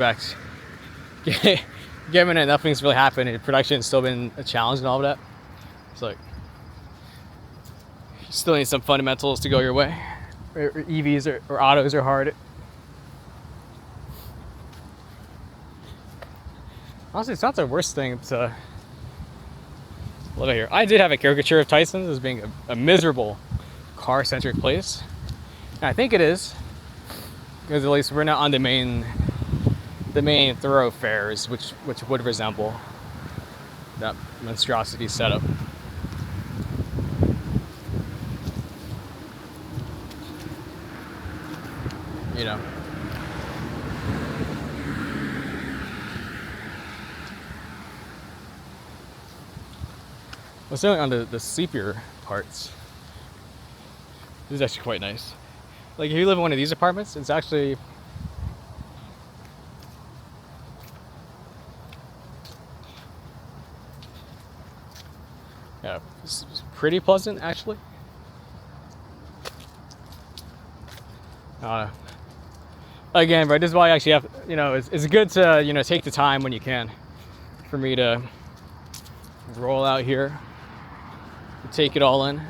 Correct. Given that nothing's really happened and production's still been a challenge and all of that, it's like you still need some fundamentals to go your way. Or EVs or autos are hard. Honestly, it's not the worst thing to live out here. I did have a caricature of Tysons as being a miserable car-centric place. And I think it is, because at least we're not on the main thoroughfares, which would resemble that monstrosity setup. You know. Well, certainly on the sleepier parts, this is actually quite nice. Like if you live in one of these apartments, it's actually it's pretty pleasant actually. Again, right, this is why I actually have, it's good to, take the time when you can for me to roll out here, take it all in.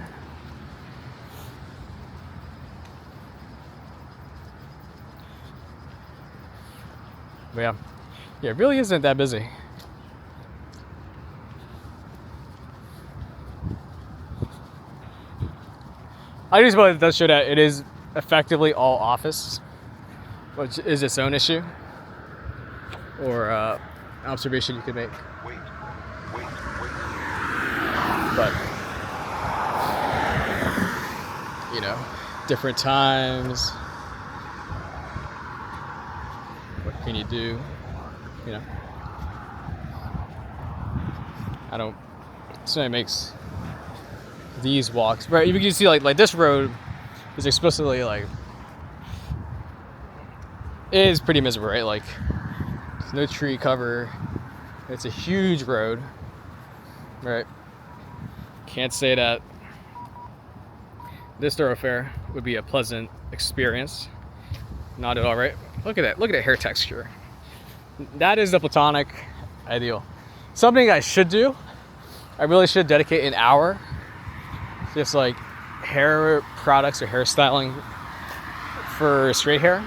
But yeah, it really isn't that busy. I just want to show that it is effectively all office, which is its own issue or observation you could make. But different times. What can you do? So it makes these walks, right? You can see like this road is explicitly like, it is pretty miserable, right? Like there's no tree cover. It's a huge road, right? Can't say that this thoroughfare would be a pleasant experience. Not at all, right? Look at that. Look at the hair texture. That is the platonic ideal. Something I should do. I really should dedicate an hour just like hair products or hairstyling for straight hair,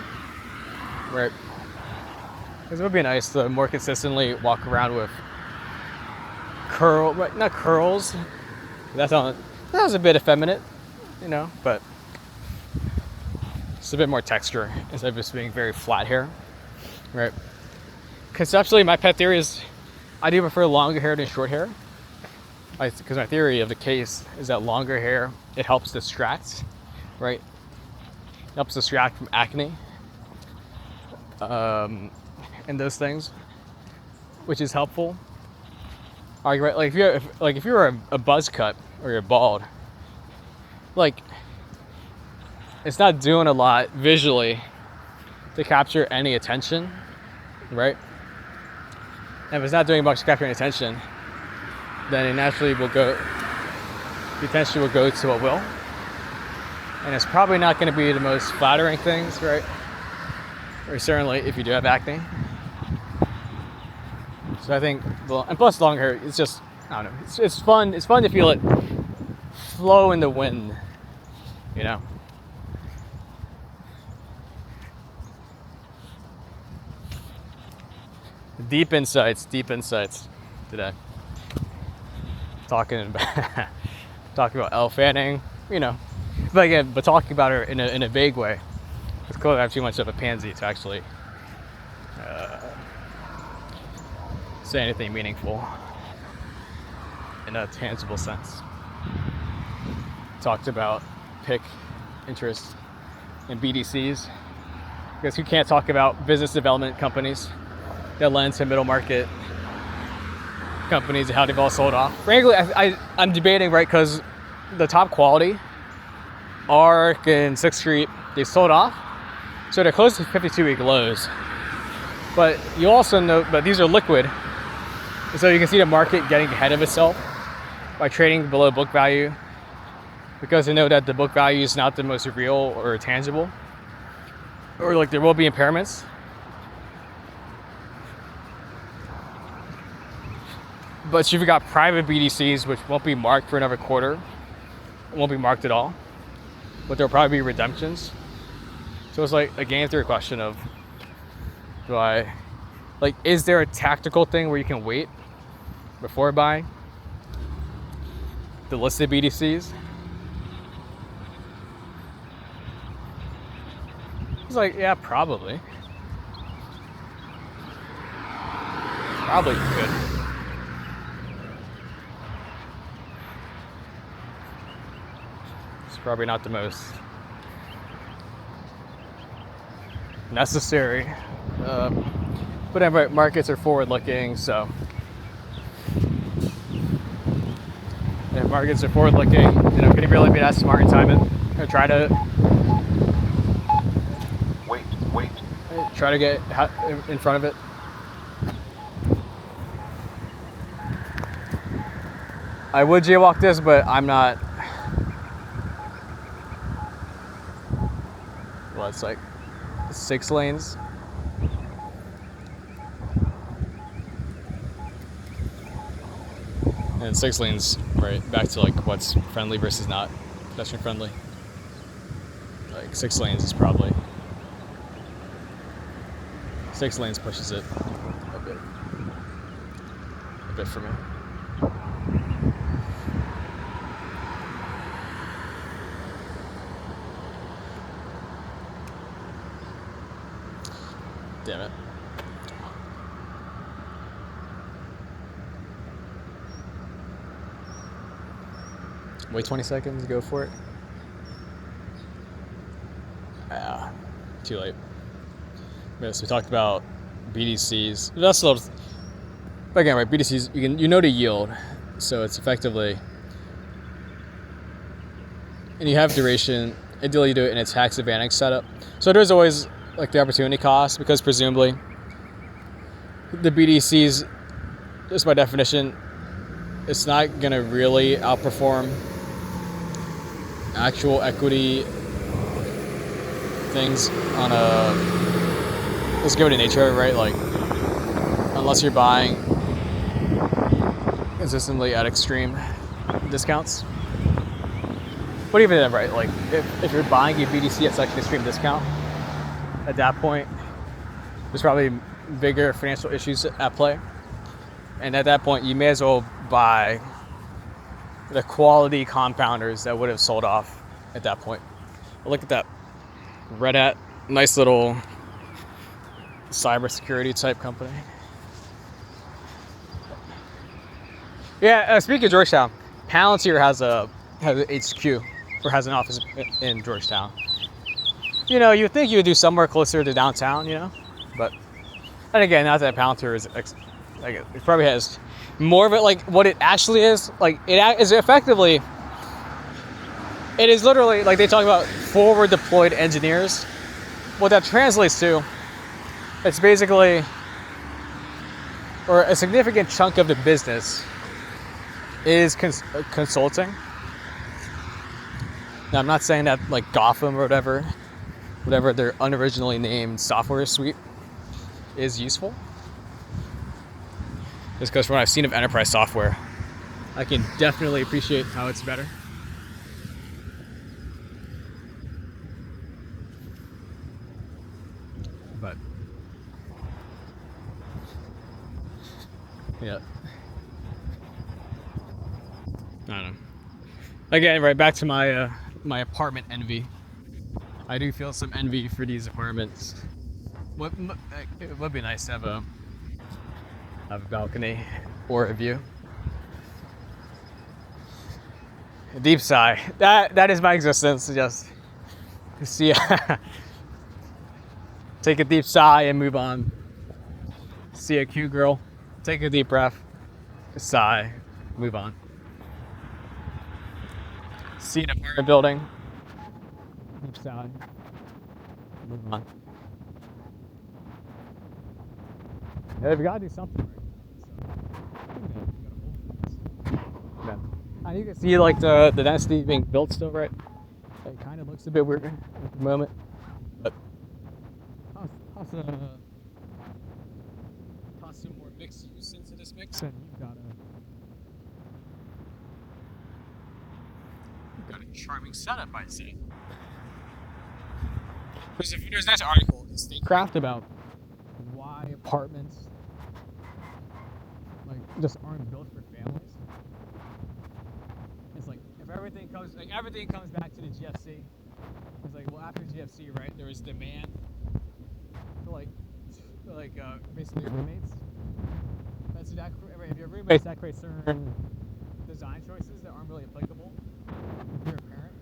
right? Because it would be nice to more consistently walk around with not curls. That was a bit effeminate, but it's a bit more texture instead of just being very flat hair, right? Conceptually, my pet theory is I do prefer longer hair than short hair. Because my theory of the case is that longer hair, it helps distract, right? It helps distract from acne and those things, which is helpful. Right? Like if you're a buzz cut or you're bald, like it's not doing a lot visually to capture any attention, right? And if it's not doing much to capture any attention, then it naturally will go, the attention will go to a will. And it's probably not going to be the most flattering things, right? Or certainly if you do have acne. So I think, and plus long hair, it's just, I don't know, it's fun. It's fun to feel it flow in the wind, Deep insights today. Talking about Fannie, but talking about her in a vague way. It's clearly I'm too much of a pansy to actually say anything meaningful in a tangible sense. Talked about PIC interest in BDCs, because who can't talk about business development companies that lend to middle market companies and how they've all sold off. Frankly, I'm debating, right, because the top quality, ARC and 6th Street, they sold off. So they're close to 52-week lows. But you also know, but these are liquid. And so you can see the market getting ahead of itself by trading below book value, because they know that the book value is not the most real or tangible, or like there will be impairments. But you've got private BDCs which won't be marked for another quarter. It won't be marked at all. But there'll probably be redemptions. So it's like a game theory question of, is there a tactical thing where you can wait before buying the listed BDCs? It's like, yeah, probably. Probably good. It's probably not the most necessary. But anyway, markets are forward-looking, so if markets are forward-looking, can you really be that smart and time it, or try to get in front of it? I would jaywalk this, but I'm not. Well, it's like 6 lanes. And 6 lanes, right, back to like what's friendly versus not pedestrian friendly. Like 6 lanes is probably, 6 lanes pushes it a bit for me. Damn it. Wait 20 seconds, go for it. Too late. So we talked about BDCs. That's a little, but again, right? BDCs, you know the yield, so it's effectively, and you have duration. Ideally, you do it in a tax advantage setup. So there's always like the opportunity cost, because presumably the BDCs, just by definition, it's not gonna really outperform actual equity things on a, let's go to nature, right? Like, unless you're buying consistently at extreme discounts. But even then, right? Like, if you're buying a BDC at such an extreme discount, at that point, there's probably bigger financial issues at play. And at that point, you may as well buy the quality compounders that would have sold off at that point. Look at that Red Hat, nice little cybersecurity type company. Yeah, speaking of Georgetown, Palantir has an HQ, or has an office in Georgetown. You'd think you would do somewhere closer to downtown, but, and again, not that Palantir is, like, it probably has more of it, like, what it actually is, like, it is effectively, it is literally, like, they talk about forward deployed engineers. What that translates to, it's basically, or a significant chunk of the business is consulting. Now, I'm not saying that, like, Gotham or whatever their unoriginally named software suite is useful. Just because from what I've seen of enterprise software, I can definitely appreciate how it's better. But, yeah. I don't know. Again, right back to my my apartment envy. I do feel some envy for these apartments. It would be nice to have a balcony or a view. A deep sigh. That is my existence. Just see, take a deep sigh and move on. See a cute girl, take a deep breath, sigh, move on. See an apartment building, deep sigh, move on. Yeah, we gotta do something right. Yeah. And you can see like the density being built still, right? It kind of looks a bit weird at the moment, but toss some more mixed use into this mix, and you've got charming setup, I'd say. There's a nice article in Statecraft about why apartments like just aren't built for families. It's like if everything comes back to the GFC. It's like, well, after GFC, right, there was demand for basically roommates. That's exactly right. If you're roommates, that creates certain design choices that aren't really applicable if you're a parent.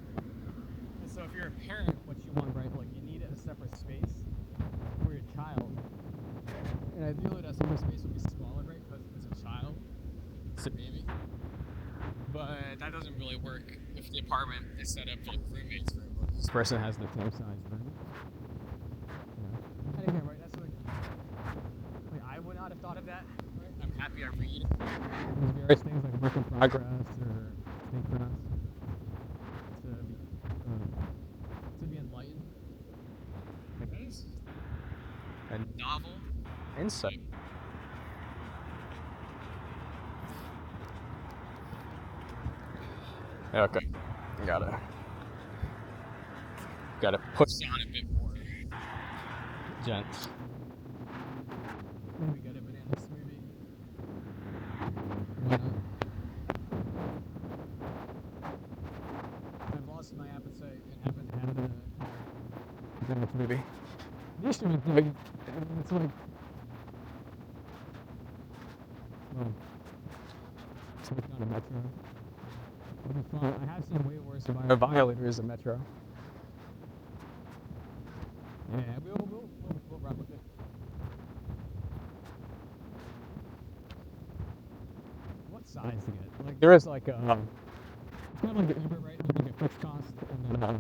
And so if you're a parent, what you want, right, like you need a separate space for your child. And ideally that separate space will be smaller, right, because it's a child, it's a baby. But that doesn't really work if the apartment is set up for roommates. This person has the same size room. And again, right, that's like I would not have thought of that. Right? I'm happy I read these various things like work in progress or Statecraft to be enlightened. Like that is a novel insight. Okay, gotta push on a bit more, gents. Maybe get a banana smoothie. Why not? I've lost my appetite and haven't had a banana smoothie. The issue is like, it's like, well, it's like not a metro. I have seen way worse violators in metro. Yeah, we'll run with it. What size to get? Like there is like it's kind of like an Uber, right? Like a fixed cost, and then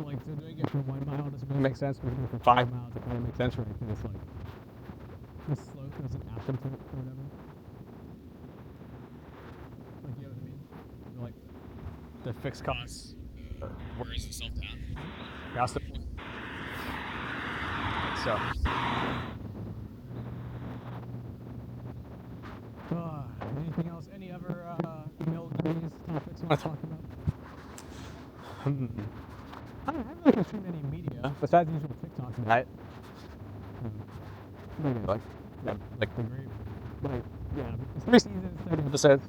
like so doing it for 1 mile doesn't really make sense, but doing it for 5 miles it kind of makes sense, right? Because it's like the slope doesn't asymptote or whatever. Like you know what I mean? Like the fixed costs wears itself down. That's the point. So. Anything else? Any other email days topics you want to talk about? I haven't really consumed any media besides the usual TikTok night. Maybe like the great, like yeah, it's 3 seasons, 30 episodes.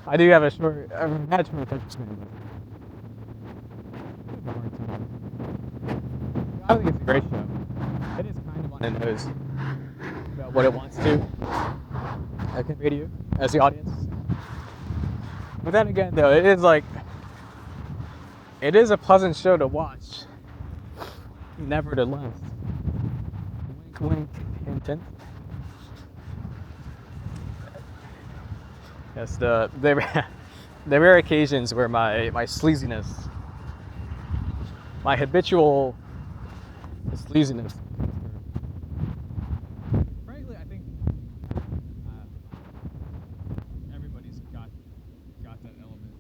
I do have a short, imagine my attention span, but I think it's a great show. It is kind of on the nose about what it wants to convey to you as the audience. But then again, though, it is a pleasant show to watch. Nevertheless, wink, wink, hint, hint. Yes, the rare occasions where my sleaziness, my habitual sleaziness. Frankly, I think everybody's got that element.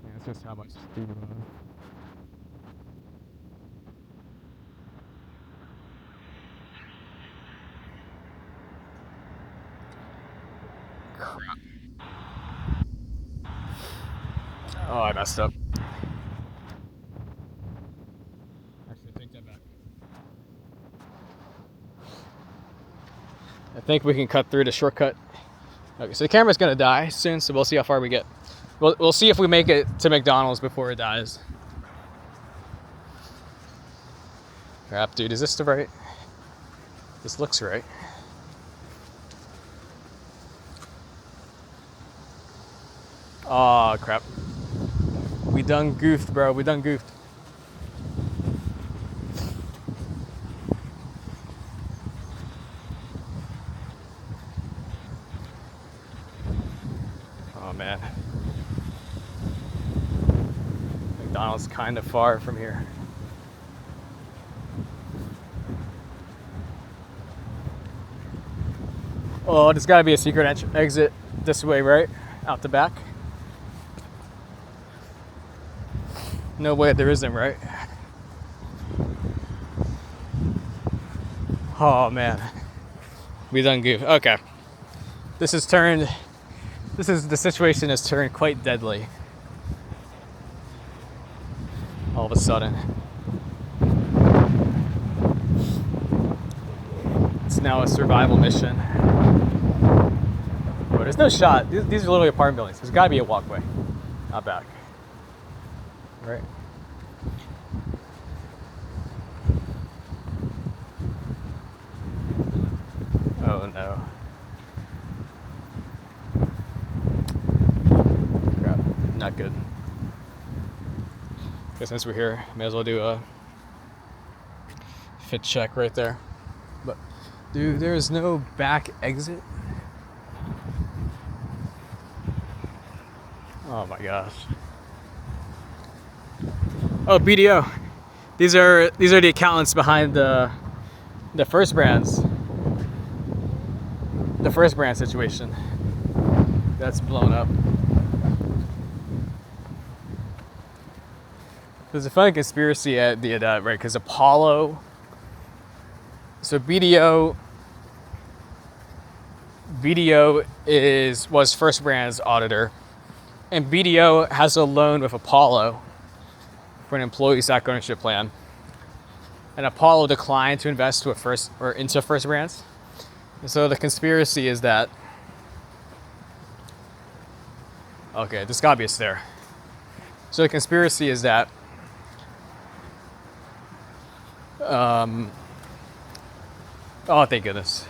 Yeah, it's just how much do crap. Oh, I messed up. Actually, take that back. I think we can cut through the shortcut. Okay, so the camera's gonna die soon, so we'll see how far we get. We'll see if we make it to McDonald's before it dies. Crap, dude, is this the right? This looks right. Oh crap. We done goofed, bro. We done goofed. Oh man. McDonald's kind of far from here. Oh, there's gotta be a secret exit this way, right? Out the back. No way there isn't, right? Oh man. We done goof. Okay. The situation has turned quite deadly. all of a sudden. It's now a survival mission. But there's no shot. These are literally apartment buildings. There's got to be a walkway out back. Right? Oh no. Crap. Not good. Guess since we're here, may as well do a fit check right there. But dude, there is no back exit. Oh my gosh. Oh, BDO. These are the accountants behind the First Brands. The First Brand situation. That's blown up. There's a funny conspiracy at the right, because Apollo. So BDO was First Brand's auditor, and BDO has a loan with Apollo for an employee stock ownership plan, and Apollo declined to invest into First Brands. And so the conspiracy is that, okay, there's gotta be a stair. So the conspiracy is that oh, thank goodness.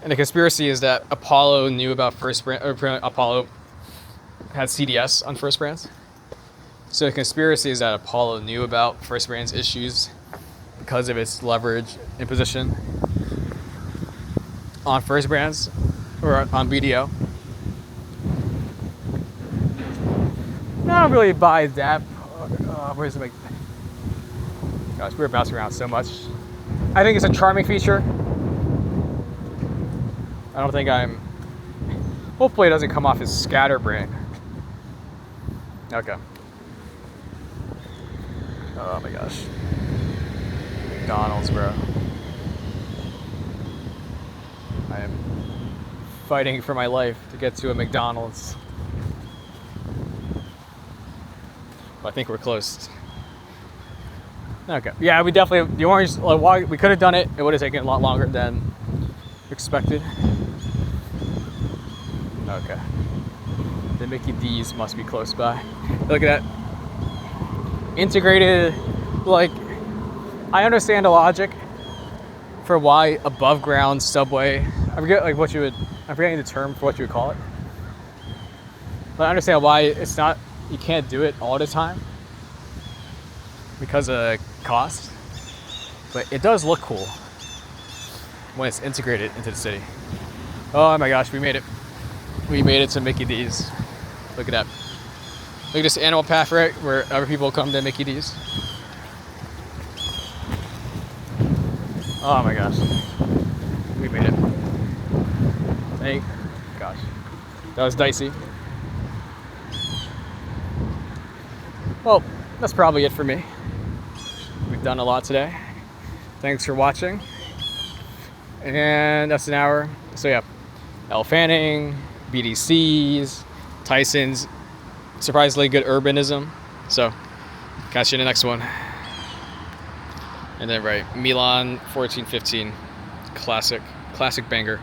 And the conspiracy is that Apollo knew about First Brand, or Apollo had CDS on First Brands. So the conspiracy is that Apollo knew about First Brand's issues because of its leverage and position on First Brands or on BDO. I don't really buy that. Where's the gosh, we're bouncing around so much. I think it's a charming feature. I don't think I'm. Hopefully, it doesn't come off as scatterbrain. Okay. Oh my gosh. McDonald's, bro. I am fighting for my life to get to a McDonald's. I think we're close. Okay. Yeah, we definitely, the orange, we could have done it. It would have taken a lot longer than expected. Okay. The Mickey D's must be close by. Look at that. Integrated, like, I understand the logic for why above ground subway, I forget like what you would, I'm forgetting the term for what you would call it. But I understand why it's not, you can't do it all the time because of cost. But it does look cool when it's integrated into the city. Oh my gosh, we made it. We made it to Mickey D's. Look at that. Look at this animal path, right, where other people come to Mickey D's. Oh my gosh. We made it. Thank gosh. That was dicey. Well, that's probably it for me. We've done a lot today. Thanks for watching. And that's an hour. So yeah, Fannie, BDCs, Tysons, surprisingly good urbanism. So catch you in the next one. And then right, Milan 1415, classic banger.